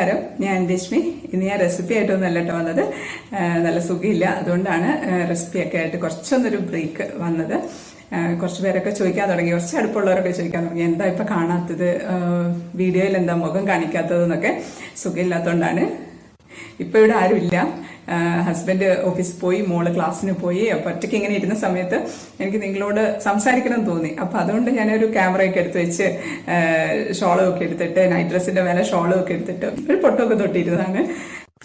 നമസ്കാരം, ഞാൻ രശ്മി. ഇന്ന് ഞാൻ റെസിപ്പി ആയിട്ടൊന്നല്ല കേട്ടോ വന്നത്. നല്ല സുഖമില്ല, അതുകൊണ്ടാണ് റെസിപ്പിയൊക്കെ ആയിട്ട് കുറച്ചൊന്നൊരു ബ്രേക്ക് വന്നത്. കുറച്ച് പേരൊക്കെ ചോദിക്കാൻ തുടങ്ങി, കുറച്ച് അടുപ്പുള്ളവരൊക്കെ ചോദിക്കാൻ തുടങ്ങി, എന്താ ഇപ്പം കാണാത്തത്, വീഡിയോയിൽ എന്താ മുഖം കാണിക്കാത്തതെന്നൊക്കെ. സുഖമില്ലാത്തതുകൊണ്ടാണ്. ഇപ്പം ഇവിടെ ആരുമില്ല. ഹസ്ബൻഡ് ഓഫീസിൽ പോയി, മോള് ക്ലാസ്സിന് പോയി. അപ്പോൾ ഒറ്റയ്ക്ക് ഇങ്ങനെ ഇരുന്ന സമയത്ത് എനിക്ക് നിങ്ങളോട് സംസാരിക്കണം തോന്നി. അപ്പം അതുകൊണ്ട് ഞാനൊരു ക്യാമറയൊക്കെ എടുത്ത് വെച്ച് ഷോളും ഒക്കെ എടുത്തിട്ട്, നൈറ്റ് ഡ്രസ്സിന്റെ മേലെ ഷോളും ഒക്കെ എടുത്തിട്ട് ഒരു പൊട്ടൊക്കെ തൊട്ടിരുന്നതാണ്.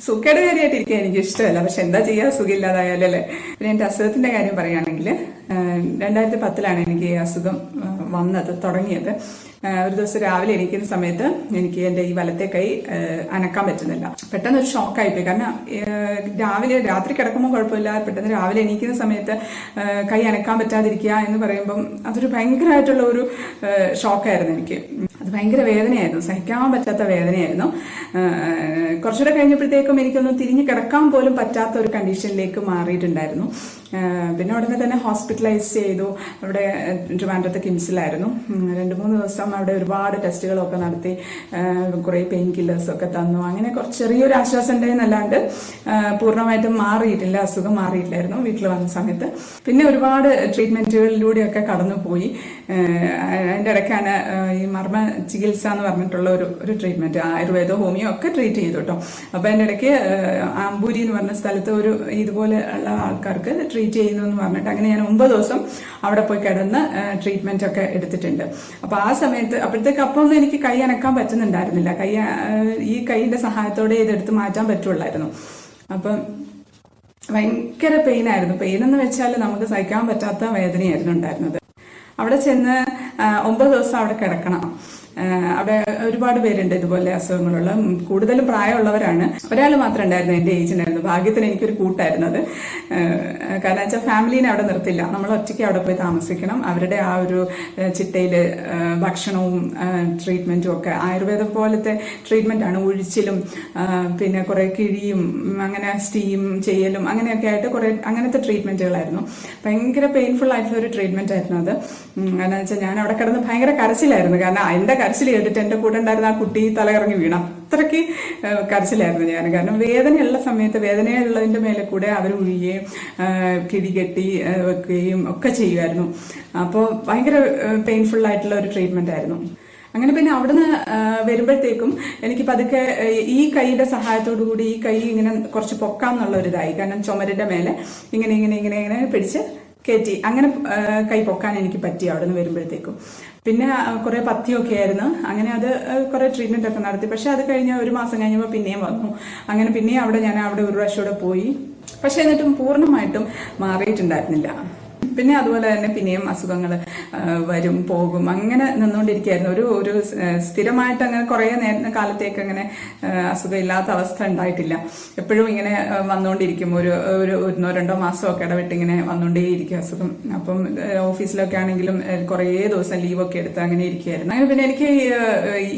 സുഖയുടെ കാര്യമായിട്ട് ഇരിക്കാൻ എനിക്ക് ഇഷ്ടമല്ല, പക്ഷെ എന്താ ചെയ്യുക, സുഖമില്ലാതായാലും അല്ലേ. പിന്നെ എൻ്റെ അസുഖത്തിന്റെ കാര്യം പറയുകയാണെങ്കിൽ 2010 എനിക്ക് ഈ അസുഖം തുടങ്ങിയത്. ഒരു ദിവസം രാവിലെ എണീക്കുന്ന സമയത്ത് എനിക്ക് എൻ്റെ ഈ വലത്തെ കൈ അനക്കാൻ പറ്റുന്നില്ല. പെട്ടെന്ന് ഒരു ഷോക്കായിപ്പോയി. കാരണം രാത്രി കിടക്കുമ്പോൾ കുഴപ്പമില്ല, പെട്ടെന്ന് രാവിലെ എണീക്കുന്ന സമയത്ത് കൈ അനക്കാൻ പറ്റാതിരിക്കുക എന്ന് പറയുമ്പം അതൊരു ഭയങ്കരമായിട്ടുള്ള ഒരു ഷോക്കായിരുന്നു എനിക്ക്. അത് ഭയങ്കര വേദനയായിരുന്നു, സഹിക്കാൻ പറ്റാത്ത വേദനയായിരുന്നു. കുറച്ചുകൂടെ കഴിഞ്ഞപ്പോഴത്തേക്കും എനിക്കൊന്ന് തിരിഞ്ഞ് കിടക്കാൻ പോലും പറ്റാത്ത ഒരു കണ്ടീഷനിലേക്ക് മാറിയിട്ടുണ്ടായിരുന്നു. പിന്നെ ഉടനെ തന്നെ ഹോസ്പിറ്റലൈസ് ചെയ്തു. അവിടെ ട്രിവാൻഡ്രത്തെ കിംസിലായിരുന്നു. 2-3 ദിവസം അവിടെ ഒരുപാട് ടെസ്റ്റുകളൊക്കെ നടത്തി, കുറേ പെയിൻ കില്ലേഴ്സ് ഒക്കെ തന്നു. അങ്ങനെ കുറച്ച് ചെറിയൊരു ആശ്വാസം ഉണ്ടായെന്നല്ലാണ്ട് പൂർണ്ണമായിട്ടും മാറിയിട്ടില്ല, അസുഖം മാറിയിട്ടില്ലായിരുന്നു വീട്ടിൽ വന്ന സമയത്ത്. പിന്നെ ഒരുപാട് ട്രീറ്റ്മെന്റുകളിലൂടെയൊക്കെ കടന്നുപോയി. അതിൻ്റെ ഇടയ്ക്കാണ് ഈ മർമ്മ ചികിത്സ എന്ന് പറഞ്ഞിട്ടുള്ള ഒരു ട്രീറ്റ്മെന്റ്, ആയുർവേദ ഹോമിയോ ഒക്കെ ട്രീറ്റ് ചെയ്തു കേട്ടോ. അപ്പൊ അതിൻ്റെ ഇടയ്ക്ക് ആംബൂരി എന്ന് പറഞ്ഞ സ്ഥലത്ത് ഇതുപോലെ ഉള്ള ആൾക്കാർക്ക് ട്രീറ്റ് ചെയ്യുന്നു എന്ന് പറഞ്ഞിട്ട് അങ്ങനെ ഞാൻ 9 ദിവസം അവിടെ പോയി കിടന്ന് ട്രീറ്റ്മെന്റ് ഒക്കെ എടുത്തിട്ടുണ്ട്. അപ്പൊ ആ സമയത്ത് അപ്പോഴൊന്നും എനിക്ക് കൈ അനക്കാൻ പറ്റുന്നുണ്ടായിരുന്നില്ല. ഈ കൈയിന്റെ സഹായത്തോടെ ഇതെടുത്ത് മാറ്റാൻ പറ്റുള്ളായിരുന്നു. അപ്പം ഭയങ്കര പെയിനായിരുന്നു. പെയിൻ എന്ന് വെച്ചാൽ നമുക്ക് സഹിക്കാൻ പറ്റാത്ത വേദനയായിരുന്നു ഉണ്ടായിരുന്നത്. അവിടെ ചെന്ന് 9 ദിവസം അവിടെ കിടക്കണം. അവിടെ ഒരുപാട് പേരുണ്ട് ഇതുപോലെ അസുഖങ്ങളുള്ള, കൂടുതലും പ്രായമുള്ളവരാണ്. ഒരാൾ മാത്രം ഉണ്ടായിരുന്നു, എൻ്റെ ഏജിനായിരുന്നു. ഭാഗ്യത്തിന് എനിക്കൊരു കൂട്ടായിരുന്നത്. കാരണം വെച്ചാൽ ഫാമിലീനെ അവിടെ നിർത്തില്ല, നമ്മൾ ഒറ്റയ്ക്ക് അവിടെ പോയി താമസിക്കണം. അവരുടെ ആ ഒരു ചിട്ടയിൽ ഭക്ഷണവും ട്രീറ്റ്മെന്റും ഒക്കെ ആയുർവേദം പോലത്തെ ട്രീറ്റ്മെന്റ് ആണ്. ഒഴിച്ചിലും പിന്നെ കുറെ കിഴിയും അങ്ങനെ സ്റ്റീം ചെയ്യലും അങ്ങനെയൊക്കെ ആയിട്ട് കുറെ അങ്ങനത്തെ ട്രീറ്റ്മെന്റുകളായിരുന്നു. ഭയങ്കര പെയിൻഫുൾ ആയിട്ടുള്ള ഒരു ട്രീറ്റ്മെന്റ് ആയിരുന്നു അത്. കാരണം വെച്ചാൽ ഞാൻ അവിടെ കിടന്ന് ഭയങ്കര കരച്ചിലായിരുന്നു. കാരണം എൻ്റെ കരച്ചിൽ കേട്ടിട്ട് എൻ്റെ കൂടെ ഉണ്ടായിരുന്ന ആ കുട്ടി തലകറങ്ങി വീണം. അത്രയ്ക്ക് കരച്ചിലായിരുന്നു ഞാൻ. കാരണം വേദനയുള്ള സമയത്ത് വേദനയുള്ളതിൻ്റെ മേലെ കൂടെ അവർ ഒഴിയുകയും കിഴികെട്ടി വെക്കുകയും ഒക്കെ ചെയ്യുമായിരുന്നു. അപ്പോൾ ഭയങ്കര പെയിൻഫുൾ ആയിട്ടുള്ള ഒരു ട്രീറ്റ്മെന്റ് ആയിരുന്നു. അങ്ങനെ പിന്നെ അവിടുന്ന് വരുമ്പോഴത്തേക്കും എനിക്ക് പതുക്കെ ഈ കൈയുടെ സഹായത്തോടു കൂടി ഈ കൈ ഇങ്ങനെ കുറച്ച് പൊക്കാന്നുള്ള ഒരു ഇതായി. കാരണം ചുമരിന്റെ മേലെ ഇങ്ങനെ ഇങ്ങനെ ഇങ്ങനെ ഇങ്ങനെ പിടിച്ച് കയറ്റി അങ്ങനെ കൈ പൊക്കാൻ എനിക്ക് പറ്റി അവിടെ നിന്ന് വരുമ്പോഴത്തേക്കും. പിന്നെ കുറെ പഥ്യമൊക്കെ ആയിരുന്നു. അങ്ങനെ അത് കുറെ ട്രീറ്റ്മെന്റ് ഒക്കെ നടത്തി. പക്ഷെ അത് കഴിഞ്ഞ് 1 മാസം കഴിഞ്ഞപ്പോൾ പിന്നെയും വന്നു. അങ്ങനെ പിന്നെയും ഞാൻ അവിടെ ഒരു പ്രാവശ്യം കൂടെ പോയി. പക്ഷെ എന്നിട്ടും പൂർണ്ണമായിട്ടും മാറിയിട്ടുണ്ടായിരുന്നില്ല. പിന്നെ അതുപോലെ തന്നെ പിന്നെയും അസുഖങ്ങൾ വരും പോകും, അങ്ങനെ നിന്നുകൊണ്ടിരിക്കുകയായിരുന്നു. ഒരു സ്ഥിരമായിട്ട് അങ്ങനെ കുറേ കാലത്തേക്ക് അങ്ങനെ അസുഖം ഇല്ലാത്ത അവസ്ഥ ഉണ്ടായിട്ടില്ല. എപ്പോഴും ഇങ്ങനെ വന്നുകൊണ്ടിരിക്കും. ഒരു 1-2 മാസമൊക്കെ ഇടവിട്ട് ഇങ്ങനെ വന്നുകൊണ്ടേയിരിക്കും അസുഖം. അപ്പം ഓഫീസിലൊക്കെ ആണെങ്കിലും കുറേ ദിവസം ലീവൊക്കെ എടുത്ത് അങ്ങനെ ഇരിക്കുകയായിരുന്നു. അങ്ങനെ പിന്നെ എനിക്ക്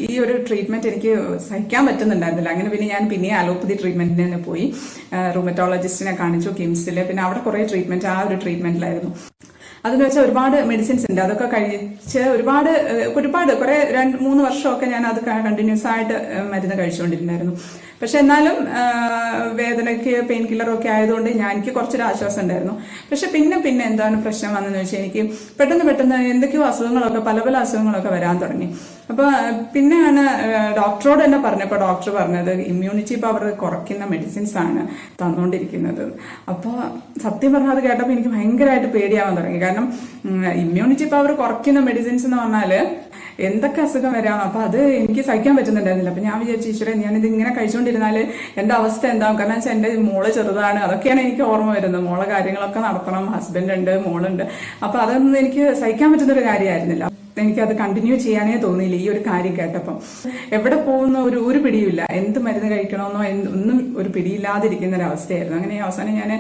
ഈ ഒരു ട്രീറ്റ്മെന്റ് എനിക്ക് സഹിക്കാൻ പറ്റുന്നുണ്ടായിരുന്നില്ല. അങ്ങനെ പിന്നെ ഞാൻ അലോപ്പതി ട്രീറ്റ്മെന്റിന് തന്നെ പോയി. റൂമറ്റോളജിസ്റ്റിനെ കാണിച്ചു കിംസിൽ. പിന്നെ അവിടെ കുറേ ട്രീറ്റ്മെന്റ് ആ ഒരു ട്രീറ്റ്മെന്റിലായിരുന്നു. അതെന്ന് വെച്ചാൽ ഒരുപാട് മെഡിസിൻസ് ഉണ്ട്. അതൊക്കെ കഴിച്ച് ഒരുപാട് കുറെ 2-3 വർഷമൊക്കെ ഞാൻ അത് കണ്ടിന്യൂസ് ആയിട്ട് മരുന്ന് കഴിച്ചുകൊണ്ടിരുന്നായിരുന്നു. പക്ഷെ എന്നാലും വേദനയ്ക്ക് പെയിൻ കില്ലറൊക്കെ ആയതുകൊണ്ട് എനിക്ക് കുറച്ചൊരു ആശ്വാസം ഉണ്ടായിരുന്നു. പക്ഷെ പിന്നെ എന്താണ് പ്രശ്നം വന്നെന്ന് വെച്ചാൽ എനിക്ക് പെട്ടെന്ന് എന്തൊക്കെയോ അസുഖങ്ങളൊക്കെ പല അസുഖങ്ങളൊക്കെ വരാൻ തുടങ്ങി. അപ്പൊ പിന്നെയാണ് ഡോക്ടറോട് തന്നെ പറഞ്ഞപ്പോൾ ഡോക്ടർ പറഞ്ഞത് ഇമ്മ്യൂണിറ്റി പവർ കുറയ്ക്കുന്ന മെഡിസിൻസ് ആണ് തന്നുകൊണ്ടിരിക്കുന്നത്. അപ്പോൾ സത്യം പറഞ്ഞാൽ അത് കേട്ടപ്പോൾ എനിക്ക് ഭയങ്കരമായിട്ട് പേടിയാവാൻ തുടങ്ങി. കാരണം ഇമ്മ്യൂണിറ്റി പവർ കുറയ്ക്കുന്ന മെഡിസിൻസ് എന്ന് പറഞ്ഞാല് എന്തൊക്കെ അസുഖം വരാം. അപ്പൊ അത് എനിക്ക് സഹിക്കാൻ പറ്റുന്നുണ്ടായിരുന്നില്ല. അപ്പൊ ഞാൻ വിചാരിച്ചു, ഈശ്വരേ, ഞാനിത് ഇങ്ങനെ കഴിച്ചുകൊണ്ടിരുന്നാല് എന്റെ അവസ്ഥ എന്താവും. കാരണം വെച്ചാൽ എന്റെ മോള് ചെറുതാണ്, അതൊക്കെയാണ് എനിക്ക് ഓർമ്മ വരുന്നത്. മോളെ കാര്യങ്ങളൊക്കെ നടത്തണം, ഹസ്ബൻഡ് ഉണ്ട്, മോളുണ്ട്. അപ്പൊ അതൊന്നും എനിക്ക് സഹിക്കാൻ പറ്റുന്നൊരു കാര്യമായിരുന്നില്ല. എനിക്കത് കണ്ടിന്യൂ ചെയ്യാനേ തോന്നിയില്ല ഈ ഒരു കാര്യം കേട്ടപ്പം. എവിടെ പോകുന്ന ഒരു പിടിയുമില്ല, എന്ത് മരുന്ന് കഴിക്കണമെന്നോ ഒന്നും ഒരു പിടിയില്ലാതിരിക്കുന്ന ഒരു അവസ്ഥയായിരുന്നു. അങ്ങനെ അവസാനം ഞാൻ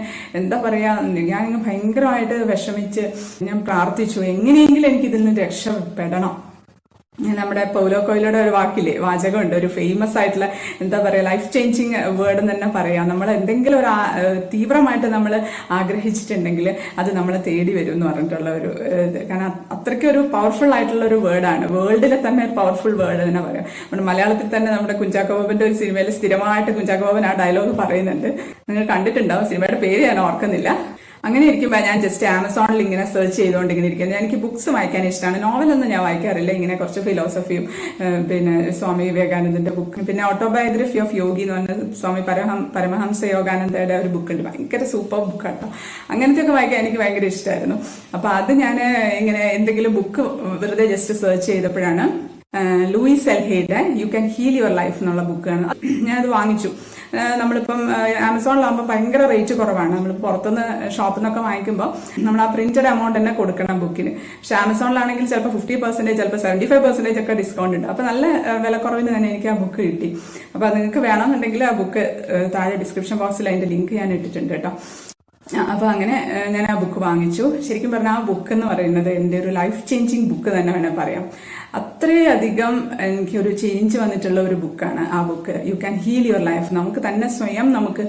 എന്താ പറയാ, ഞാനിങ്ങനെ ഭയങ്കരമായിട്ട് വിഷമിച്ച് ഞാൻ പ്രാർത്ഥിച്ചു, എങ്ങനെയെങ്കിലും എനിക്ക് ഇതിൽ നിന്ന് രക്ഷപ്പെടണം. നമ്മുടെ പൗലോ കൊയ്ലോയുടെ ഒരു വാചകമുണ്ട്, ഒരു ഫേമസ് ആയിട്ടുള്ള എന്താ പറയുക ലൈഫ് ചേഞ്ചിങ് വേർഡ് എന്ന് തന്നെ പറയാം. നമ്മൾ എന്തെങ്കിലും ഒരു തീവ്രമായിട്ട് നമ്മൾ ആഗ്രഹിച്ചിട്ടുണ്ടെങ്കിൽ അത് നമ്മളെ തേടി വരും എന്ന് പറഞ്ഞിട്ടുള്ള ഒരു കാരണം അത്രയ്ക്ക് ഒരു പവർഫുൾ ആയിട്ടുള്ള ഒരു വേർഡാണ്, വേൾഡിലെ തന്നെ ഒരു പവർഫുൾ വേർഡ് തന്നെ പറയാം. നമ്മുടെ മലയാളത്തിൽ തന്നെ നമ്മുടെ കുഞ്ചാക്കോ ബോബന്റെ ഒരു സിനിമയിൽ സ്ഥിരമായിട്ട് കുഞ്ചാക്കോ ബോബൻ ആ ഡയലോഗ് പറയുന്നുണ്ട്. നിങ്ങൾ കണ്ടിട്ടുണ്ടാവും, സിനിമയുടെ പേര് ഞാൻ ഓർക്കുന്നില്ല. അങ്ങനെ ഇരിക്കുമ്പോൾ ഞാൻ ജസ്റ്റ് ആമസോണിൽ ഇങ്ങനെ സെർച്ച് ചെയ്തുകൊണ്ട് ഇങ്ങനെ ഇരിക്കുന്നത്. എനിക്ക് ബുക്സ് വായിക്കാൻ ഇഷ്ടമാണ്, നോവലൊന്നും ഞാൻ വായിക്കാറില്ല. ഇങ്ങനെ കുറച്ച് ഫിലോസഫിയും പിന്നെ സ്വാമി വിവേകാനന്ദന്റെ ബുക്ക്, പിന്നെ ഓട്ടോബയോഗ്രഫി ഓഫ് യോഗി എന്ന് പറഞ്ഞ സ്വാമി പരമഹംസ യോഗാനന്ദയുടെ ഒരു ബുക്ക് ഉണ്ട്, ഭയങ്കര സൂപ്പർ ബുക്കാട്ടോ. അങ്ങനത്തെ ഒക്കെ വായിക്കാൻ എനിക്ക് ഭയങ്കര ഇഷ്ടമായിരുന്നു. അപ്പൊ അത് ഞാൻ ഇങ്ങനെ എന്തെങ്കിലും ബുക്ക് വെറുതെ ജസ്റ്റ് സെർച്ച് ചെയ്തപ്പോഴാണ് ലൂയിസ് എൽഹയുടെ you can heal your life എന്നുള്ള ബുക്കാണ്. ഞാനത് വാങ്ങിച്ചു. നമ്മളിപ്പം ആമസോണിലാകുമ്പോൾ ഭയങ്കര റേറ്റ് കുറവാണ്. നമ്മൾ പുറത്തുനിന്ന് ഷോപ്പിൽ നിന്നൊക്കെ വാങ്ങിക്കുമ്പോൾ നമ്മൾ ആ പ്രിന്റഡ് എമൗണ്ട് തന്നെ കൊടുക്കണം ബുക്കിന്. പക്ഷെ ആമസോണിലാണെങ്കിൽ ചിലപ്പോൾ 50%, ചിലപ്പോൾ 75% ഒക്കെ ഡിസ്കൗണ്ട് ഉണ്ട്. അപ്പോൾ നല്ല വിലക്കുറവിന് തന്നെ എനിക്ക് ആ ബുക്ക് കിട്ടി. അപ്പോൾ നിങ്ങൾക്ക് വേണമെന്നുണ്ടെങ്കിൽ ആ ബുക്ക് താഴെ ഡിസ്ക്രിപ്ഷൻ ബോക്സിൽ അതിന്റെ ലിങ്ക് ഞാൻ ഇട്ടിട്ടുണ്ട് കേട്ടോ. അപ്പോൾ അങ്ങനെ ഞാൻ ആ ബുക്ക് വാങ്ങിച്ചു. ശരിക്കും പറഞ്ഞാൽ ആ ബുക്ക് എന്ന് പറയുന്നത് എൻ്റെ ഒരു ലൈഫ് ചേഞ്ചിങ് ബുക്ക് തന്നെ വേണം പറയാം. അത്രയധികം എനിക്കൊരു ചേഞ്ച് വന്നിട്ടുള്ള ഒരു ബുക്കാണ് ആ book. You can heal your life. നമുക്ക് തന്നെ സ്വയം നമുക്ക്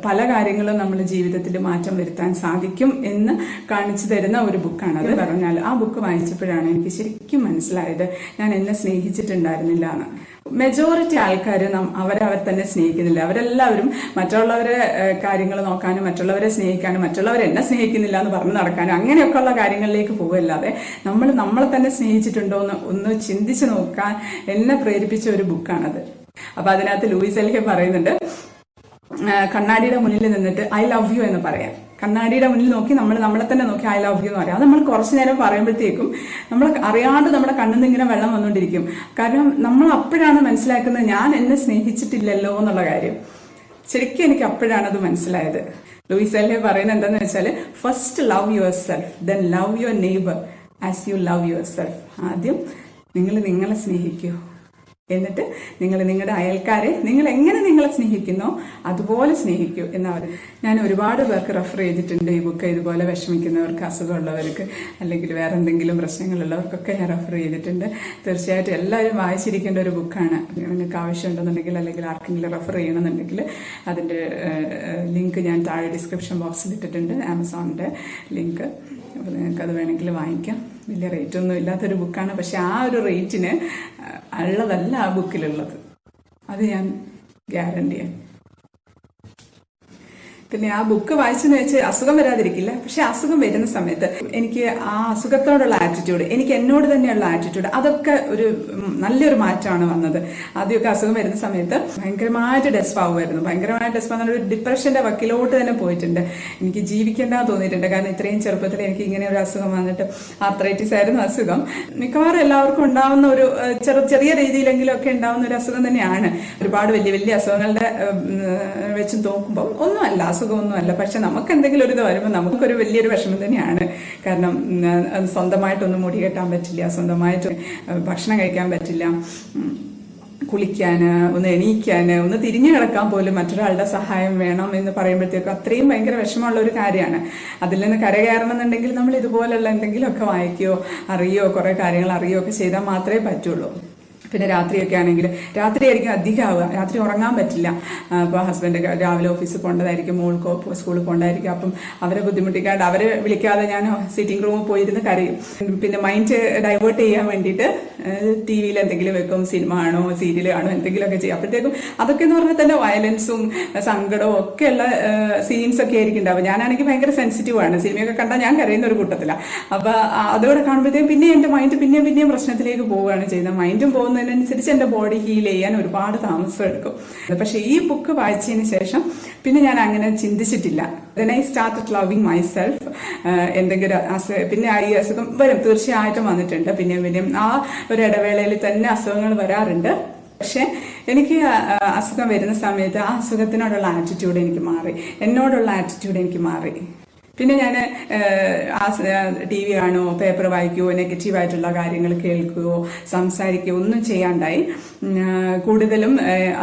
പല കാര്യങ്ങളും നമ്മുടെ ജീവിതത്തിൽ മാറ്റം വരുത്താൻ സാധിക്കും എന്ന് കാണിച്ചു തരുന്ന ഒരു ബുക്കാണ്. അത് പറഞ്ഞാൽ ആ ബുക്ക് വായിച്ചപ്പോഴാണ് എനിക്ക് ശരിക്കും മനസ്സിലായത് ഞാൻ എന്നെ സ്നേഹിച്ചിട്ടുണ്ടായിരുന്നില്ല എന്ന്. മെജോറിറ്റി ആൾക്കാർ അവരവർ തന്നെ സ്നേഹിക്കുന്നില്ല. അവരെല്ലാവരും മറ്റുള്ളവരെ കാര്യങ്ങൾ നോക്കാനും മറ്റുള്ളവരെ സ്നേഹിക്കാനും മറ്റുള്ളവരെ എന്നെ സ്നേഹിക്കുന്നില്ല എന്ന് പറഞ്ഞു നടക്കാനും അങ്ങനെയൊക്കെയുള്ള കാര്യങ്ങളിലേക്ക് പോകുമല്ലാതെ നമ്മളെ തന്നെ സ്നേഹിച്ചിട്ടുണ്ടോ എന്ന് ഒന്ന് ചിന്തിച്ചു നോക്കാൻ എന്നെ പ്രേരിപ്പിച്ച ഒരു ബുക്കാണത്. അപ്പൊ അതിനകത്ത് ലൂയിസ് എൽഹെ പറയുന്നുണ്ട്, കണ്ണാടിയുടെ മുന്നിൽ നിന്നിട്ട് ഐ ലവ് യു എന്ന് പറയാം. കണ്ണാടിയുടെ മുന്നിൽ നോക്കി നമ്മളെ തന്നെ നോക്കി ഐ ലവ് യു എന്ന് പറയാം. അത് നമ്മൾ കുറച്ചു നേരം പറയുമ്പോഴത്തേക്കും നമ്മൾ അറിയാണ്ട് നമ്മുടെ കണ്ണിൽ നിന്ന് ഇങ്ങനെ വെള്ളം വന്നുകൊണ്ടിരിക്കും. കാരണം നമ്മൾ അപ്പോഴാണ് മനസ്സിലാക്കുന്നത് ഞാൻ എന്നെ സ്നേഹിച്ചിട്ടില്ലല്ലോ എന്നുള്ള കാര്യം. ശരിക്കും എനിക്ക് അപ്പോഴാണ് അത് മനസ്സിലായത്. ലൂയിസ് എൽഹെ പറയുന്നത് എന്താണെന്ന് വെച്ചാൽ first love your self, then love your neighbour as you love your self. ആദ്യം നിങ്ങൾ നിങ്ങളെ സ്നേഹിക്കൂ, എന്നിട്ട് നിങ്ങൾ നിങ്ങളുടെ അയൽക്കാരെ നിങ്ങൾ എങ്ങനെ നിങ്ങളെ സ്നേഹിക്കുന്നോ അതുപോലെ സ്നേഹിക്കൂ എന്നവർ. ഞാൻ ഒരുപാട് പേർക്ക് റെഫർ ചെയ്തിട്ടുണ്ട് ഈ ബുക്ക്. ഇതുപോലെ വിഷമിക്കുന്നവർക്ക്, അസുഖമുള്ളവർക്ക്, അല്ലെങ്കിൽ വേറെ എന്തെങ്കിലും പ്രശ്നങ്ങളുള്ളവർക്കൊക്കെ ഞാൻ റെഫർ ചെയ്തിട്ടുണ്ട്. തീർച്ചയായിട്ടും എല്ലാവരും വായിച്ചിരിക്കേണ്ട ഒരു ബുക്കാണ്. നിങ്ങൾക്ക് ആവശ്യമുണ്ടെന്നുണ്ടെങ്കിൽ അല്ലെങ്കിൽ ആർക്കെങ്കിലും റെഫർ ചെയ്യണമെന്നുണ്ടെങ്കിൽ അതിൻ്റെ ലിങ്ക് ഞാൻ താഴെ ഡിസ്ക്രിപ്ഷൻ ബോക്സിൽ ഇട്ടിട്ടുണ്ട്, ആമസോണിൻ്റെ ലിങ്ക്. അപ്പോൾ നിങ്ങൾക്കത് വേണമെങ്കിൽ വാങ്ങിക്കാം. വലിയ റേറ്റൊന്നും ഇല്ലാത്തൊരു ബുക്കാണ്, പക്ഷെ ആ ഒരു റേറ്റിന് ഉള്ളതല്ല ആ ബുക്കിലുള്ളത്, അത് ഞാൻ ഗ്യാരണ്ടിയാണ്. പിന്നെ ആ ബുക്ക് വായിച്ചെന്ന് വെച്ച് അസുഖം വരാതിരിക്കില്ല, പക്ഷെ അസുഖം വരുന്ന സമയത്ത് എനിക്ക് ആ അസുഖത്തോടുള്ള ആറ്റിറ്റ്യൂഡ്, എനിക്ക് എന്നോട് തന്നെയുള്ള ആറ്റിറ്റ്യൂഡ്, അതൊക്കെ ഒരു നല്ലൊരു മാറ്റമാണ് വന്നത്. ആദ്യമൊക്കെ അസുഖം വരുന്ന സമയത്ത് ഭയങ്കരമായിട്ട് ഡെസ്പാവുമായിരുന്നു. ഭയങ്കരമായിട്ട് ഡെസ്പാവുന്ന ഒരു ഡിപ്രഷന്റെ വക്കിലോട്ട് തന്നെ പോയിട്ടുണ്ട്. എനിക്ക് ജീവിക്കേണ്ടെന്ന് തോന്നിയിട്ടുണ്ട്. കാരണം ഇത്രയും ചെറുപ്പത്തിൽ എനിക്ക് ഇങ്ങനെ ഒരു അസുഖം വന്നിട്ട്, ആർത്രൈറ്റിസ് ആയിരുന്നു അസുഖം. മിക്കവാറും എല്ലാവർക്കും ഉണ്ടാവുന്ന ഒരു ചെറിയ രീതിയിലെങ്കിലും ഒക്കെ ഉണ്ടാവുന്ന ഒരു അസുഖം തന്നെയാണ്. ഒരുപാട് വലിയ വലിയ അസുഖങ്ങളുടെ വെച്ച് നോക്കുമ്പോൾ ഒന്നുമല്ല, അസുഖമൊന്നുമല്ല. പക്ഷെ നമുക്ക് എന്തെങ്കിലും ഒരു ഇത് വരുമ്പോൾ നമുക്കൊരു വലിയൊരു വിഷമം തന്നെയാണ്. കാരണം സ്വന്തമായിട്ടൊന്നും മുടി കെട്ടാൻ പറ്റില്ല, സ്വന്തമായിട്ട് ഭക്ഷണം കഴിക്കാൻ പറ്റില്ല, കുളിക്കാന്, ഒന്ന് എണീക്കാന്, ഒന്ന് തിരിഞ്ഞു കിടക്കാൻ പോലും മറ്റൊരാളുടെ സഹായം വേണം എന്ന് പറയുമ്പോഴത്തേക്കും അത്രയും ഭയങ്കര വിഷമമുള്ള ഒരു കാര്യമാണ്. അതിൽ നിന്ന് കരകയറണം എന്നുണ്ടെങ്കിൽ നമ്മൾ ഇതുപോലുള്ള എന്തെങ്കിലുമൊക്കെ വായിക്കുകയോ അറിയോ കുറെ കാര്യങ്ങൾ അറിയോ ഒക്കെ ചെയ്താൽ മാത്രമേ പറ്റുള്ളൂ. പിന്നെ രാത്രിയൊക്കെ ആണെങ്കിൽ രാത്രിയായിരിക്കും അധികം ആവുക, രാത്രി ഉറങ്ങാൻ പറ്റില്ല. അപ്പോൾ ഹസ്ബൻഡ് രാവിലെ ഓഫീസിൽ പോകേണ്ടതായിരിക്കും, മോൾക്കോ സ്കൂളിൽ പോകേണ്ടതായിരിക്കും. അപ്പം അവരെ ബുദ്ധിമുട്ടിക്കാണ്ട് അവരെ വിളിക്കാതെ ഞാൻ സിറ്റിംഗ് റൂമിൽ പോയിരുന്ന് കരയും. പിന്നെ മൈൻഡ് ഡൈവേർട്ട് ചെയ്യാൻ വേണ്ടിയിട്ട് TV-യിൽ എന്തെങ്കിലും വെക്കും, സിനിമ ആണോ സീരിയൽ ആണോ എന്തെങ്കിലുമൊക്കെ ചെയ്യും. അപ്പോഴത്തേക്കും അതൊക്കെ എന്ന് പറഞ്ഞാൽ തന്നെ വയലൻസും സങ്കടവും ഒക്കെയുള്ള സീൻസ് ഒക്കെ ആയിരിക്കും ഉണ്ടാവുക. ഞാനാണെങ്കിൽ ഭയങ്കര സെൻസിറ്റീവ് ആണ്, സിനിമയൊക്കെ കണ്ടാൽ ഞാൻ കരയുന്ന ഒരു കൂട്ടത്തിലാണ്. അപ്പോൾ അതോടെ കാണുമ്പോഴത്തേക്കും പിന്നെ എൻ്റെ മൈൻഡ് പിന്നെയും പ്രശ്നത്തിലേക്ക് പോവുകയാണ് ചെയ്യുന്നത്. മൈൻഡും പോകുന്നതിനനുസരിച്ച് എൻ്റെ ബോഡി ഹീൽ ചെയ്യാൻ ഒരുപാട് താമസം എടുക്കും. പക്ഷെ ഈ ബുക്ക് വായിച്ചതിന് ശേഷം പിന്നെ ഞാൻ അങ്ങനെ ചിന്തിച്ചിട്ടില്ല. then I started loving myself. എന്തെങ്കിലും പിന്നെ ഈ അസുഖം വരും, തീർച്ചയായിട്ടും വന്നിട്ടുണ്ട്. പിന്നെയും ആ ഒരു ഇടവേളയിൽ തന്നെ അസുഖങ്ങൾ വരാറുണ്ട്. പക്ഷെ എനിക്ക് അസുഖം വരുന്ന സമയത്ത് ആ അസുഖത്തിനോടുള്ള ആറ്റിറ്റ്യൂഡ് എനിക്ക് മാറി, എന്നോടുള്ള ആറ്റിറ്റ്യൂഡ് എനിക്ക് മാറി. പിന്നെ ഞാൻ TV കാണുമോ, പേപ്പർ വായിക്കുമോ, നെഗറ്റീവായിട്ടുള്ള കാര്യങ്ങൾ കേൾക്കുകയോ സംസാരിക്കുകയോ ഒന്നും ചെയ്യാണ്ടായി. കൂടുതലും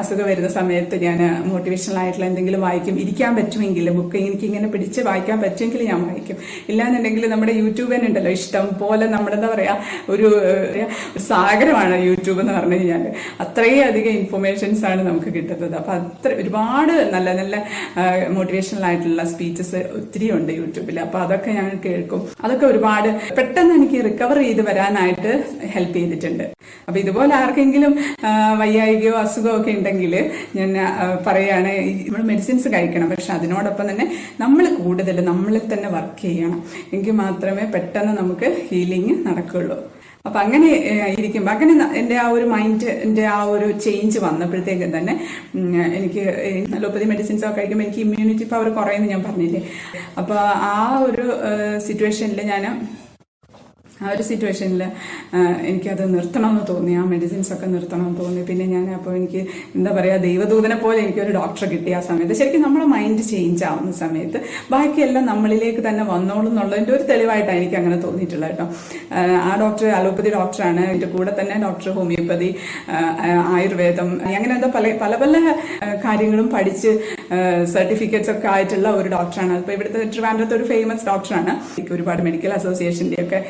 അസുഖം വരുന്ന സമയത്ത് ഞാൻ മോട്ടിവേഷണൽ ആയിട്ടുള്ള എന്തെങ്കിലും വായിക്കും. ഇരിക്കാൻ പറ്റുമെങ്കിൽ ബുക്ക് എനിക്കിങ്ങനെ പിടിച്ച് വായിക്കാൻ പറ്റുമെങ്കിൽ ഞാൻ വായിക്കും. ഇല്ലാന്നുണ്ടെങ്കിൽ നമ്മുടെ യൂട്യൂബിനുണ്ടല്ലോ ഇഷ്ടം പോലെ, നമ്മുടെ എന്താ പറയുക, ഒരു സാഗരമാണ് യൂട്യൂബ് എന്ന് പറഞ്ഞു കഴിഞ്ഞാൽ. അത്രയും അധികം ഇൻഫർമേഷൻസ് ആണ് നമുക്ക് കിട്ടുന്നത്. അപ്പൊ ഒരുപാട് നല്ല നല്ല മോട്ടിവേഷണൽ ആയിട്ടുള്ള സ്പീച്ചസ് ഒത്തിരി ഉണ്ട് യൂട്യൂബിൽ. അപ്പൊ അതൊക്കെ ഞാൻ കേൾക്കും. അതൊക്കെ ഒരുപാട് പെട്ടെന്ന് എനിക്ക് റിക്കവർ ചെയ്ത് വരാനായിട്ട് ഹെൽപ്പ് ചെയ്തിട്ടുണ്ട്. അപ്പൊ ഇതുപോലെ ആർക്കെങ്കിലും വയ്യായികയോ അസുഖമോ ഒക്കെ ഉണ്ടെങ്കിൽ ഞാൻ പറയാണ്, നമ്മൾ മെഡിസിൻസ് കഴിക്കണം, പക്ഷെ അതിനോടൊപ്പം തന്നെ നമ്മൾ കൂടുതൽ നമ്മളിൽ തന്നെ വർക്ക് ചെയ്യണം. എങ്കിൽ മാത്രമേ പെട്ടെന്ന് നമുക്ക് ഹീലിംഗ് നടക്കുള്ളൂ. അപ്പൊ അങ്ങനെ ഇരിക്കുമ്പോൾ അങ്ങനെ എൻ്റെ ആ ഒരു മൈൻഡിന്റെ ആ ഒരു ചേഞ്ച് വന്നപ്പോഴത്തേക്കും തന്നെ എനിക്ക് അലോപ്പതി മെഡിസിൻസ് ഒക്കെ കഴിക്കുമ്പോൾ എനിക്ക് ഇമ്മ്യൂണിറ്റി പവർ കുറയുമെന്ന് ഞാൻ പറഞ്ഞില്ലേ. അപ്പൊ ആ ഒരു സിറ്റുവേഷനിൽ എനിക്കത് നിർത്തണമെന്ന് തോന്നി. ആ മെഡിസിൻസ് ഒക്കെ നിർത്തണമെന്ന് തോന്നി. പിന്നെ ഞാൻ അപ്പോൾ എനിക്ക് എന്താ പറയുക, ദൈവദൂതനെ പോലെ എനിക്കൊരു ഡോക്ടറെ കിട്ടി ആ സമയത്ത്. ശരിക്കും നമ്മുടെ മൈൻഡ് ചേഞ്ച് ആവുന്ന സമയത്ത് ബാക്കിയെല്ലാം നമ്മളിലേക്ക് തന്നെ വന്നോളും എന്നുള്ളതിൻ്റെ ഒരു തെളിവായിട്ടാണ് എനിക്ക് അങ്ങനെ തോന്നിയിട്ടുള്ളത് കേട്ടോ. ആ ഡോക്ടർ അലോപ്പതി ഡോക്ടറാണ്. എൻ്റെ കൂടെ തന്നെ ഡോക്ടർ ഹോമിയോപ്പതി, ആയുർവേദം, അങ്ങനെ എന്താ പല പല കാര്യങ്ങളും പഠിച്ച് സർട്ടിഫിക്കറ്റ്സ് ഒക്കെ ആയിട്ടുള്ള ഒരു ഡോക്ടറാണ്. അപ്പോൾ ഇവിടുത്തെ ട്രിവാൻഡ്രത്തെ ഒരു ഫേമസ് ഡോക്ടറാണ്. ഒരുപാട് മെഡിക്കൽ അസോസിയേഷൻ്റെ ഒക്കെ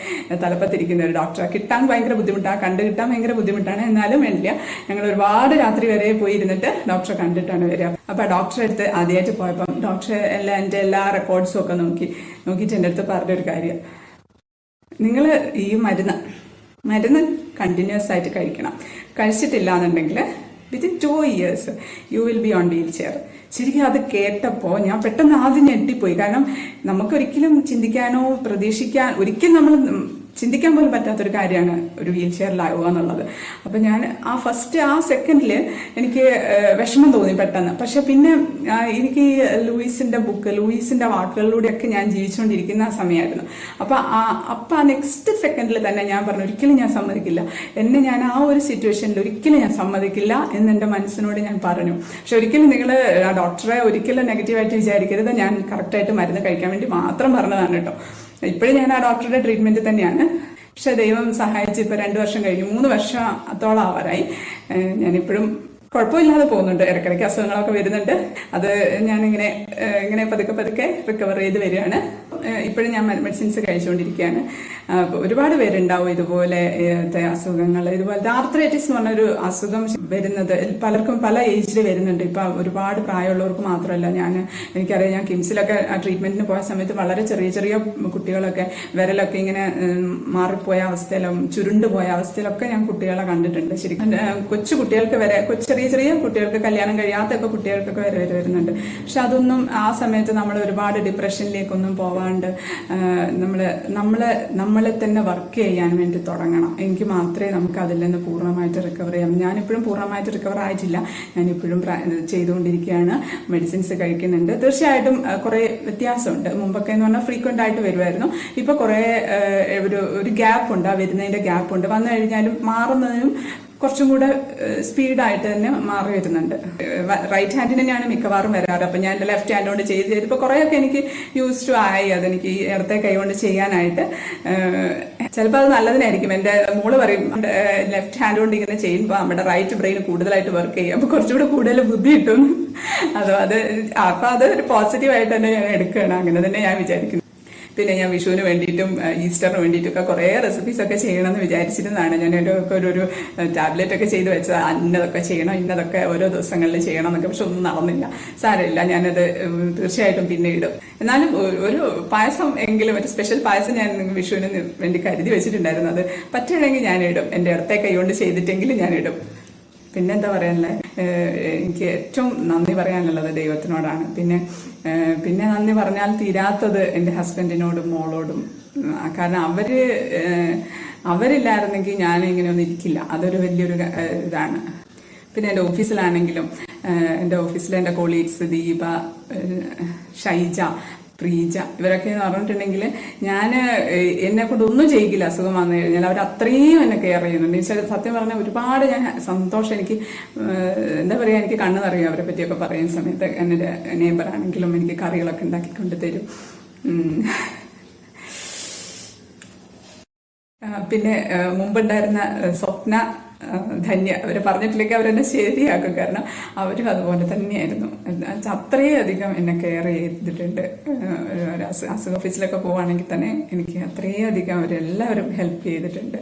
തലപ്പത്തിരിക്കുന്ന ഒരു ഡോക്ടറെ കിട്ടാൻ ഭയങ്കര ബുദ്ധിമുട്ടാണ്, കിട്ടാൻ ഭയങ്കര ബുദ്ധിമുട്ടാണ്. എന്നാലും വേണ്ടില്ല, ഞങ്ങൾ ഒരുപാട് രാത്രി വരെ പോയി ഇരുന്നിട്ട് ഡോക്ടറെ കണ്ടിട്ടാണ് വരിക. അപ്പൊ ഡോക്ടറെ അടുത്ത് ആദ്യമായിട്ട് പോയപ്പം ഡോക്ടർ എൻ്റെ എല്ലാ റെക്കോർഡ്സും ഒക്കെ നോക്കിയിട്ട് എൻ്റെ അടുത്ത് പറഞ്ഞൊരു കാര്യം, നിങ്ങൾ ഈ മരുന്ന് കണ്ടിന്യൂസ് ആയിട്ട് കഴിക്കണം. കഴിച്ചിട്ടില്ല എന്നുണ്ടെങ്കിൽ within 2 years you will be on wheel chair. ശരിക്കും അത് കേട്ടപ്പോൾ ഞാൻ പെട്ടെന്ന് ആദ്യം ഞെട്ടിപ്പോയി. കാരണം നമുക്കൊരിക്കലും ചിന്തിക്കാനോ ഒരിക്കലും നമ്മൾ ചിന്തിക്കാൻ പോലും പറ്റാത്തൊരു കാര്യമാണ് ഒരു വീൽ ചെയറിലാവുക എന്നുള്ളത്. അപ്പം ഞാൻ ആ സെക്കൻഡിൽ എനിക്ക് വിഷമം തോന്നി പെട്ടെന്ന്. പക്ഷെ പിന്നെ എനിക്ക് ലൂയിസിന്റെ വാക്കുകളിലൂടെയൊക്കെ ഞാൻ ജീവിച്ചുകൊണ്ടിരിക്കുന്ന സമയമായിരുന്നു. അപ്പം ആ നെക്സ്റ്റ് സെക്കൻഡിൽ തന്നെ ഞാൻ പറഞ്ഞു, ഒരിക്കലും ഞാൻ സമ്മതിക്കില്ല, ഞാൻ ആ ഒരു സിറ്റുവേഷനിൽ ഒരിക്കലും ഞാൻ സമ്മതിക്കില്ല എന്ന് എൻ്റെ മനസ്സിനോട് ഞാൻ പറഞ്ഞു. പക്ഷെ ഒരിക്കലും നിങ്ങൾ ആ ഡോക്ടറെ ഒരിക്കലും നെഗറ്റീവായിട്ട് വിചാരിക്കരുത്. ഞാൻ കറക്റ്റായിട്ട് മരുന്ന് കഴിക്കാൻ വേണ്ടി മാത്രം പറഞ്ഞതാണ് കേട്ടോ. ഇപ്പോഴും ഞാൻ ആ ഡോക്ടറുടെ ട്രീറ്റ്മെന്റ് തന്നെയാണ്. പക്ഷെ ദൈവം സഹായിച്ച് ഇപ്പൊ 2 വർഷം കഴിഞ്ഞു, 3 വർഷത്തോളം ആവാറായി. ഞാനിപ്പോഴും കുഴപ്പമില്ലാതെ പോകുന്നുണ്ട്. ഇടയ്ക്കിടയ്ക്ക് അസുഖങ്ങളൊക്കെ വരുന്നുണ്ട്. അത് ഞാനിങ്ങനെ പതുക്കെ റിക്കവർ ചെയ്ത് വരികയാണ്. ഇപ്പോഴും ഞാൻ മെഡിസിൻസ് കഴിച്ചുകൊണ്ടിരിക്കുകയാണ്. ഒരുപാട് പേരുണ്ടാവും ഇതുപോലെ അസുഖങ്ങൾ. ഇതുപോലത്തെ ആർത്രൈറ്റിസ് എന്ന് പറഞ്ഞൊരു അസുഖം വരുന്നത് പലർക്കും പല ഏജിൽ വരുന്നുണ്ട്. ഇപ്പൊ ഒരുപാട് പ്രായമുള്ളവർക്ക് മാത്രമല്ല. എനിക്കറിയാം, ഞാൻ കിംസിലൊക്കെ ട്രീറ്റ്മെന്റിന് പോയ സമയത്ത് വളരെ ചെറിയ കുട്ടികളൊക്കെ വിരലൊക്കെ ഇങ്ങനെ മാറിപ്പോയ അവസ്ഥയിലും ചുരുണ്ടുപോയ അവസ്ഥയിലൊക്കെ ഞാൻ കുട്ടികളെ കണ്ടിട്ടുണ്ട്. ശരിക്കും കൊച്ചു കുട്ടികൾക്ക് വരെ, ചെറിയ കുട്ടികൾക്ക്, കല്യാണം കഴിയാത്തൊക്കെ കുട്ടികൾക്കൊക്കെ വരെ വരുന്നുണ്ട്. പക്ഷെ അതൊന്നും ആ സമയത്ത് നമ്മൾ ഒരുപാട് ഡിപ്രഷനിലേക്കൊന്നും പോവാണ്ട് നമ്മളെ തന്നെ വർക്ക് ചെയ്യാൻ വേണ്ടി തുടങ്ങണം. എങ്കിൽ മാത്രമേ നമുക്ക് അതിൽ നിന്ന് പൂർണ്ണമായിട്ട് റിക്കവർ ചെയ്യാം. ഞാനിപ്പോഴും പൂർണ്ണമായിട്ട് റിക്കവർ ആയിട്ടില്ല. ഞാനിപ്പോഴും ചെയ്തുകൊണ്ടിരിക്കുകയാണ്. മെഡിസിൻസ് കഴിക്കുന്നുണ്ട്. തീർച്ചയായിട്ടും കുറെ വ്യത്യാസമുണ്ട്. മുമ്പൊക്കെ എന്ന് പറഞ്ഞാൽ ഫ്രീക്വന്റ് ആയിട്ട് വരുമായിരുന്നു. ഇപ്പൊ കുറെ ഒരു ഗ്യാപ്പ് ഉണ്ട്. ആ വരുന്നതിന്റെ ഗ്യാപ്പ് ഉണ്ട്. വന്നു കഴിഞ്ഞാലും മാറുന്നതിനും കുറച്ചും കൂടെ സ്പീഡായിട്ട് തന്നെ മാറി വരുന്നുണ്ട്. റൈറ്റ് ഹാൻഡിന് തന്നെയാണ് മിക്കവാറും വരാറ്. അപ്പൊ ഞാൻ എൻ്റെ ലെഫ്റ്റ് ഹാൻഡ് കൊണ്ട് ചെയ്തിപ്പോൾ കുറേയൊക്കെ എനിക്ക് യൂസ്ഡ് ആയി. അതെനിക്ക് ഇടത്തെ കൈ കൊണ്ട് ചെയ്യാനായിട്ട്. ചിലപ്പോൾ അത് നല്ലതിനായിരിക്കും. എൻ്റെ മോള് പറയും, ലെഫ്റ്റ് ഹാൻഡ് കൊണ്ട് ഇങ്ങനെ ചെയ്യുമ്പോൾ നമ്മുടെ റൈറ്റ് ബ്രെയിൻ കൂടുതലായിട്ട് വർക്ക് ചെയ്യും, അപ്പൊ കുറച്ചുകൂടെ കൂടുതൽ ബുദ്ധി കിട്ടും. അപ്പൊ അത് ഒരു പോസിറ്റീവായിട്ട് തന്നെ ഞാൻ എടുക്കുകയാണ്. അങ്ങനെ തന്നെ ഞാൻ വിചാരിക്കുന്നു. പിന്നെ ഞാൻ വിഷുവിന് വേണ്ടിയിട്ടും ഈസ്റ്ററിന് വേണ്ടിയിട്ടൊക്കെ കുറേ റെസിപ്പീസ് ഒക്കെ ചെയ്യണമെന്ന് വിചാരിച്ചിരുന്നതാണ്. ഞാൻ ഒരു ടാബ്ലറ്റ് ഒക്കെ ചെയ്ത് വെച്ചത്, ഇന്നതൊക്കെ ചെയ്യണം, ഇന്നതൊക്കെ ഓരോ ദിവസങ്ങളിൽ ചെയ്യണം എന്നൊക്കെ. പക്ഷെ ഒന്നും നടന്നില്ല. സാരമില്ല, ഞാനത് തീർച്ചയായിട്ടും പിന്നെ ഇടും. എന്നാലും ഒരു പായസം എങ്കിലും, ഒരു സ്പെഷ്യൽ പായസം ഞാൻ വിഷുവിന് വേണ്ടി കരുതി വെച്ചിട്ടുണ്ടായിരുന്നു. അത് പറ്റുകയാണെങ്കിൽ ഞാൻ ഇടും. എൻ്റെ അടുത്ത കൈ കൊണ്ട് ചെയ്തിട്ടെങ്കിലും ഞാൻ ഇടും. പിന്നെന്താ പറയാനുള്ളത്, എനിക്ക് ഏറ്റവും നന്ദി പറയാനുള്ളത് ദൈവത്തിനോടാണ്. പിന്നെ നന്ദി പറഞ്ഞാൽ തീരാത്തത് എൻ്റെ ഹസ്ബൻഡിനോടും മോളോടും. കാരണം അവരില്ലായിരുന്നെങ്കിൽ ഞാൻ ഇങ്ങനെ ഒന്നും ഇരിക്കില്ല. അതൊരു വലിയൊരു ഇതാണ്. പിന്നെ എൻ്റെ ഓഫീസിലാണെങ്കിലും, എൻ്റെ ഓഫീസിലെ എൻ്റെ കൊളീഗ്സ് ദീപ, ഷൈജ, പ്രീജ, ഇവരൊക്കെ എന്ന് പറഞ്ഞിട്ടുണ്ടെങ്കിൽ എന്നെ കൊണ്ട് ഒന്നും ചെയ്യില്ല. അസുഖം വന്നു കഴിഞ്ഞാൽ അവർ അത്രയും എന്നെ കെയർ ചെയ്യുന്നുണ്ട്. സത്യം പറഞ്ഞാൽ ഒരുപാട് ഞാൻ സന്തോഷം. എനിക്ക് എന്താ പറയുക, എനിക്ക് കണ്ണു നിറയും അവരെ പറ്റിയൊക്കെ പറയുന്ന സമയത്ത്. എൻ്റെ നെയ്ബർ ആണെങ്കിലും എനിക്ക് കറികളൊക്കെ ഉണ്ടാക്കിക്കൊണ്ട് തരും. ഉം. പിന്നെ മുമ്പുണ്ടായിരുന്ന സ്വപ്ന, ധന്യ, അവർ പറഞ്ഞിട്ടില്ലെങ്കിൽ അവരെന്നെ ശരിയാക്കും. കാരണം അവരും അതുപോലെ തന്നെയായിരുന്നു. അത്രയധികം എന്നെ കെയർ ചെയ്തിട്ടുണ്ട്. അസുഖ ഓഫീസിലൊക്കെ പോവുകയാണെങ്കിൽ തന്നെ എനിക്ക് അത്രയധികം അവരെല്ലാവരും ഹെൽപ്പ് ചെയ്തിട്ടുണ്ട്.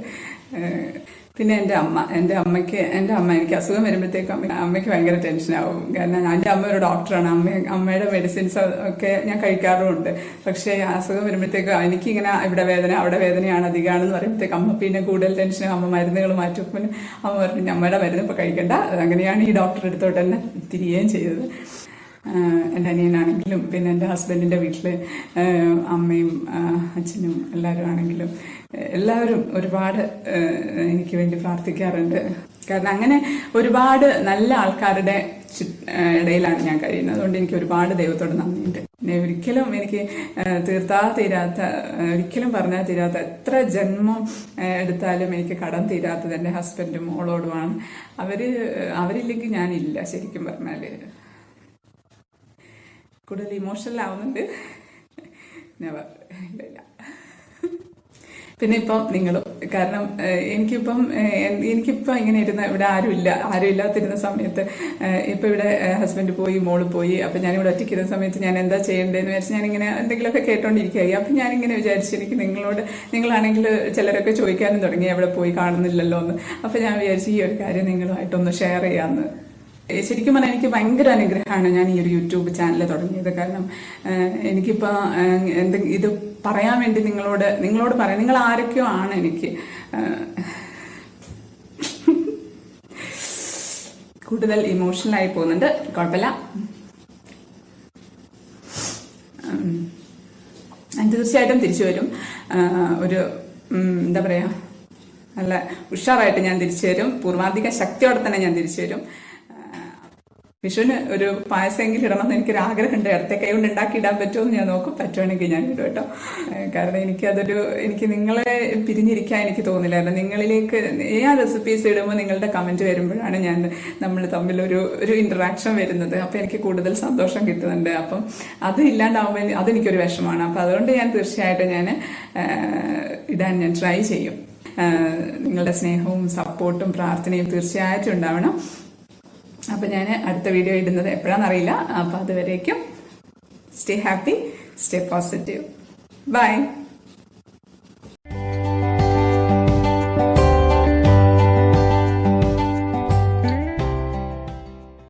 പിന്നെ എൻ്റെ അമ്മയ്ക്ക് എനിക്ക് അസുഖം വരുമ്പോഴത്തേക്കും അമ്മയ്ക്ക് ഭയങ്കര ടെൻഷനാവും. കാരണം എൻ്റെ അമ്മ ഒരു ഡോക്ടറാണ്. അമ്മയുടെ മെഡിസിൻസ് ഒക്കെ ഞാൻ കഴിക്കാറുമുണ്ട്. പക്ഷേ അസുഖം വരുമ്പോഴത്തേക്കും എനിക്കിങ്ങനെ ഇവിടെ വേദന അവിടെ വേദനയാണ് അധികമാണെന്ന് പറയുമ്പോഴത്തേക്ക് അമ്മ പിന്നെ കൂടുതൽ ടെൻഷൻ. അമ്മ മരുന്നുകൾ മാറ്റും. പിന്നെ അമ്മ പറഞ്ഞു അമ്മയുടെ മരുന്ന് ഇപ്പോൾ കഴിക്കണ്ട. അങ്ങനെയാണ് ഈ ഡോക്ടറെ അടുത്തോട്ട് തന്നെ തിരിയുകയും ചെയ്തത്. എൻ്റെ അനിയനാണെങ്കിലും പിന്നെ എൻ്റെ ഹസ്ബൻഡിൻ്റെ വീട്ടിൽ അമ്മയും അച്ഛനും എല്ലാവരും ആണെങ്കിലും എല്ലാവരും ഒരുപാട് എനിക്ക് വേണ്ടി പ്രാർത്ഥിക്കാറുണ്ട്. കാരണം അങ്ങനെ ഒരുപാട് നല്ല ആൾക്കാരുടെ ഇടയിലാണ് ഞാൻ കഴിയുന്നത്. അതുകൊണ്ട് എനിക്ക് ഒരുപാട് ദൈവത്തോട് നന്ദിയുണ്ട്. പിന്നെ ഒരിക്കലും എനിക്ക് ഒരിക്കലും പറഞ്ഞാൽ തീരാത്ത, എത്ര ജന്മം എടുത്താലും എനിക്ക് കടം തീരാത്തത് എൻ്റെ ഹസ്ബൻഡും മോളോടുമാണ്. അവരില്ലെങ്കിൽ ഞാനില്ല. ശരിക്കും പറഞ്ഞാൽ കൂടുതൽ ഇമോഷണൽ ആവുന്നുണ്ട്. ഇല്ല. പിന്നെ ഇപ്പം നിങ്ങളും, കാരണം എനിക്കിപ്പം ഇങ്ങനെ ഇവിടെ ആരും ഇല്ലാത്തിരുന്ന സമയത്ത്, ഇപ്പം ഇവിടെ ഹസ്ബൻഡ് പോയി, മോള് പോയി, അപ്പം ഞാനിവിടെ ഒറ്റയ്ക്കിരുന്ന സമയത്ത് ഞാൻ എന്താ ചെയ്യേണ്ടതെന്ന് വിചാരിച്ച് ഞാനിങ്ങനെ എന്തെങ്കിലുമൊക്കെ കേട്ടോണ്ടിരിക്കുകയായി. അപ്പം ഞാനിങ്ങനെ വിചാരിച്ചു, എനിക്ക് നിങ്ങളാണെങ്കിൽ ചിലരൊക്കെ ചോദിക്കാനും തുടങ്ങി എവിടെ പോയി കാണുന്നില്ലല്ലോ എന്ന്. അപ്പം ഞാൻ വിചാരിച്ചു ഈ ഒരു കാര്യം നിങ്ങളുമായിട്ടൊന്ന് ഷെയർ ചെയ്യാമെന്ന്. ശരിക്കും പറഞ്ഞാൽ എനിക്ക് ഭയങ്കര അനുഗ്രഹമാണ് ഞാൻ ഈ ഒരു യൂട്യൂബ് ചാനൽ തുടങ്ങിയത്. കാരണം എനിക്കിപ്പോൾ ഇത് പറയാൻ വേണ്ടി നിങ്ങളോട് പറയാം. നിങ്ങൾ ആരൊക്കെയോ ആണ് എനിക്ക് കൂടുതൽ ഇമോഷണലായി പോകുന്നുണ്ട്. കുഴപ്പമില്ല. തീർച്ചയായിട്ടും തിരിച്ചു വരും. ഒരു എന്താ പറയുക, നല്ല ഉഷാറായിട്ട് ഞാൻ തിരിച്ചു വരും. പൂർവാധിക ശക്തിയോടെ തന്നെ ഞാൻ തിരിച്ചു വരും. വിഷുവിന് ഒരു പായസമെങ്കിലും ഇടണമെന്ന് എനിക്കൊരു ആഗ്രഹമുണ്ട്. അടുത്ത കൈ കൊണ്ട് ഉണ്ടാക്കിയിടാൻ പറ്റുമെന്ന് ഞാൻ നോക്കും. പറ്റുവാണെങ്കിൽ ഞാൻ ഇടും കേട്ടോ. കാരണം എനിക്ക് നിങ്ങളെ പിരിഞ്ഞിരിക്കാൻ എനിക്ക് തോന്നില്ലായിരുന്നു. നിങ്ങളിലേക്ക് ഞാൻ റെസിപ്പീസ് ഇടുമ്പോൾ നിങ്ങളുടെ കമൻറ്റ് വരുമ്പോഴാണ് നമ്മൾ തമ്മിൽ ഒരു ഇൻറ്ററാക്ഷൻ വരുന്നത്. അപ്പോൾ എനിക്ക് കൂടുതൽ സന്തോഷം കിട്ടുന്നുണ്ട്. അപ്പം അത് ഇല്ലാണ്ടാവുമ്പോൾ അതെനിക്കൊരു വിഷമമാണ്. അപ്പം അതുകൊണ്ട് ഞാൻ തീർച്ചയായിട്ടും ഇടാൻ ഞാൻ ട്രൈ ചെയ്യും. നിങ്ങളുടെ സ്നേഹവും സപ്പോർട്ടും പ്രാർത്ഥനയും തീർച്ചയായിട്ടും ഉണ്ടാവണം. അപ്പം ഞാൻ അടുത്ത വീഡിയോ ഇടുന്നത് എപ്പോഴാണെന്നറിയില്ല. അപ്പം അതുവരേക്കും stay happy, stay positive. By.